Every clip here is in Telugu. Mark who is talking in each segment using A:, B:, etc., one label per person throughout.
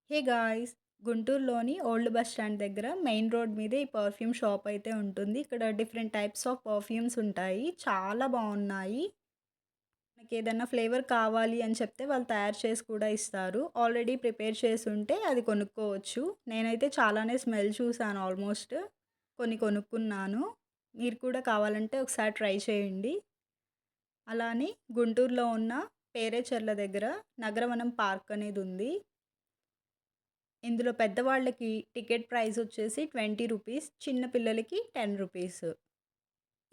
A: Hey guys! గుంటూరులోని ఓల్డ్ బస్ స్టాండ్ దగ్గర మెయిన్ రోడ్ మీదే ఈ పర్ఫ్యూమ్ షాప్ అయితే ఉంటుంది. ఇక్కడ డిఫరెంట్ టైప్స్ ఆఫ్ పర్ఫ్యూమ్స్ ఉంటాయి. చాలా బావున్నాయి. మనకేదన్నా ఫ్లేవర్ కావాలి అని చెప్తే వాళ్ళు తయారు చేసి కూడా ఇస్తారు. ఆల్రెడీ ప్రిపేర్ చేసుంటే అది కొనుక్కోవచ్చు. నేనైతే చాలానే స్మెల్ చూసాను ఆల్మోస్ట్. కొన్ని కొనుక్కున్నాను. మీరు కూడా కావాలంటే ఒకసారి ట్రై చేయండి. అలానే గుంటూరులో ఉన్న పేరేచెర్ల దగ్గర నగరవనం పార్క్ అనేదుంది. ఇందులో పెద్దవాళ్ళకి టికెట్ ప్రైస్ వచ్చేసి 20 రూపీస్. చిన్న పిల్లలకి 10 రూపీస్.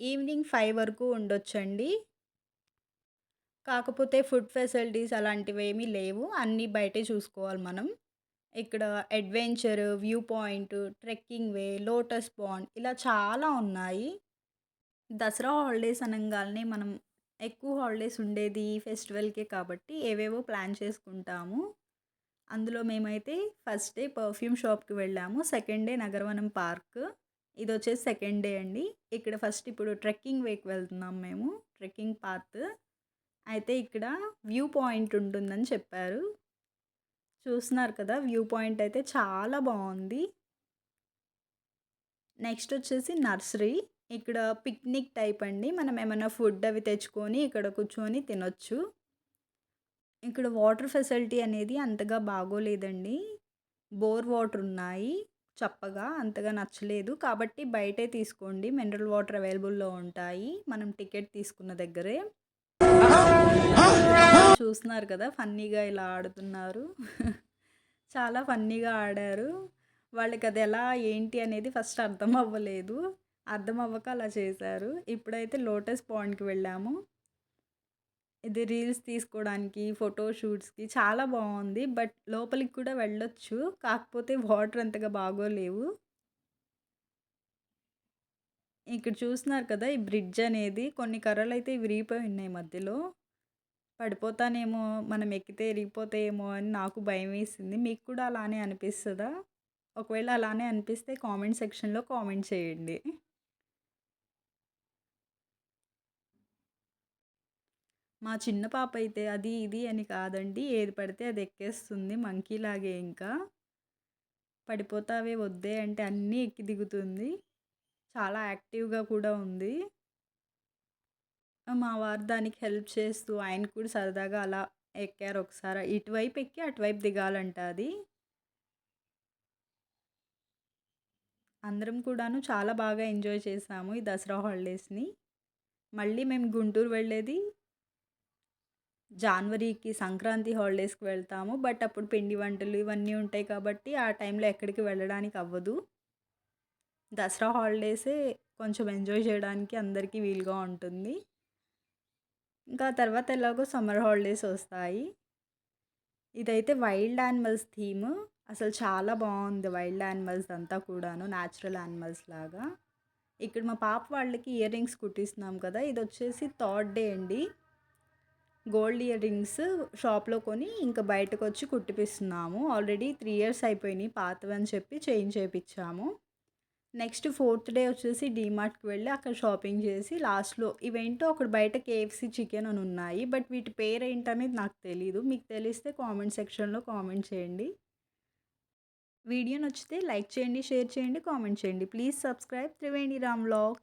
A: ఈవినింగ్ 5 వరకు ఉండొచ్చండి. కాకపోతే ఫుడ్ ఫెసిలిటీస్ అలాంటివేమీ లేవు. అన్నీ బయటే చూసుకోవాలి మనం. ఇక్కడ అడ్వెంచర్, వ్యూ పాయింట్, ట్రెక్కింగ్ వే, లోటస్ పాండ్ ఇలా చాలా ఉన్నాయి. దసరా హాలిడేస్ అనంగాల్నే మనం ఎక్కువ హాలిడేస్ ఉండేది ఈ ఫెస్టివల్‌కే కాబట్టి ఏవేవో ప్లాన్ చేసుకుంటాము. అందులో మేమైతే ఫస్ట్ డే పర్ఫ్యూమ్ షాప్‌కి వెళ్ళాము. Second day Nagaravanam park. ఇదొచ్చేసి సెకండ్ డే అండి. ఇక్కడ ఫస్ట్ ఇప్పుడు ట్రెక్కింగ్ వేకి వెళ్తున్నాం మేము. Trekking path. అయితే ఇక్కడ వ్యూ పాయింట్ ఉంటుందని చెప్పారు. చూస్తున్నారు కదా! వ్యూ పాయింట్ అయితే చాలా బావుంది. నెక్స్ట్ వచ్చేసి నర్సరీ. ఇక్కడ పిక్నిక్ టైప్ అండి. మనం ఏమన్నా ఫుడ్ అవి తెచ్చుకొని ఇక్కడ కూర్చొని తినొచ్చు. ఇక్కడ వాటర్ ఫెసిలిటీ అనేది అంతగా బాగోలేదండి. బోర్ వాటర్ ఉన్నాయి. చప్పగా అంతగా నచ్చలేదు. కాబట్టి బయటే తీసుకోండి. మినరల్ వాటర్ అవైలబుల్‌లో ఉంటాయి. మనం టికెట్ తీసుకున్న దగ్గరే. చూస్తున్నారు కదా! ఫన్నీగా ఇలా ఆడుతున్నారు. చాలా ఫన్నీగా ఆడారు. వాళ్ళకది ఎలా ఏంటి అనేది ఫస్ట్ అర్థం అవ్వలేదు. అర్థం అవ్వక అలా చేశారు. ఇప్పుడైతే లోటస్ పాండ్‌కి వెళ్ళాము. ఇది రీల్స్ తీసుకోవడానికి, ఫోటో షూట్స్‌కి చాలా బావుంది. బట్ లోపలికి కూడా వెళ్ళొచ్చు. కాకపోతే వాటర్ అంతగా బాగోలేవు. ఇక్కడ చూస్తున్నారు కదా! ఈ బ్రిడ్జ్ అనేది కొన్ని కర్రలైతే విరిగిపోయి ఉన్నాయి మధ్యలో. పడిపోతానేమో, మనం ఎక్కితే ఇరిగిపోతాయేమో అని నాకు భయమేసింది. మీకు కూడా అలానే అనిపిస్తదా? ఒకవేళ అలానే అనిపిస్తే కామెంట్ సెక్షన్‌లో కామెంట్ చేయండి. మా చిన్న పాప అయితే అది, ఇది అని కాదండి. ఏది పడితే అది ఎక్కేస్తుంది మంకీలాగే ఇంకా. పడిపోతావే వద్దే అంటే అన్నీ ఎక్కి దిగుతుంది. చాలా యాక్టివ్‌గా కూడా ఉంది. మా వారు దానికి హెల్ప్ చేస్తూ ఆయన కూడా సరదాగా అలా ఎక్కారు ఒకసారి. ఇటువైపు ఎక్కి అటువైపు దిగాలంట అది. అందరం కూడాను చాలా బాగా ఎంజాయ్ చేశాము ఈ దసరా హాలిడేస్‌ని. మళ్ళీ మేము గుంటూరు వెళ్ళేది జాన్వరికి సంక్రాంతి హాలిడేస్‌కి వెళ్తాము. బట్ అప్పుడు పిండి వంటలు ఇవన్నీ ఉంటాయి కాబట్టి ఆ టైంలో ఎక్కడికి వెళ్ళడానికి అవ్వదు. దసరా హాలిడేసే కొంచెం ఎంజాయ్ చేయడానికి అందరికీ వీలుగా ఉంటుంది. ఇంకా తర్వాత ఎలాగో సమ్మర్ హాలిడేస్ వస్తాయి. ఇదైతే వైల్డ్ యానిమల్స్ థీమ్. అసలు చాలా బావుంది వైల్డ్ యానిమల్స్ అంతా కూడాను. న్యాచురల్ యానిమల్స్ లాగా. ఇక్కడ మా పాప వాళ్ళకి ఇయర్ రింగ్స్ కుట్టిస్తున్నాం కదా! ఇదొచ్చేసి థర్డ్ డే అండి. గోల్డ్ ఇయర్ రింగ్స్ షాప్‌లో కొని ఇంకా బయటకొచ్చి కుట్టిపిస్తున్నాము. ఆల్రెడీ 3 ఇయర్స్ అయిపోయినాయి పాతవని చెప్పి చేంజ్ చేపిచ్చాము. నెక్స్ట్ ఫోర్త్ డే వచ్చేసి డీమార్ట్‌కి వెళ్ళి అక్కడ షాపింగ్ చేసి లాస్ట్‌లో ఇవేంటో అక్కడ బయట కేఎఫ్‌సీ చికెన్ అని ఉన్నాయి. బట్ వీటి పేరేంటనేది నాకు తెలీదు. మీకు తెలిస్తే కామెంట్ సెక్షన్‌లో కామెంట్ చేయండి. వీడియో నచ్చితే లైక్ చేయండి, షేర్ చేయండి, కామెంట్ చేయండి. Please subscribe Triveni Ram vlogs.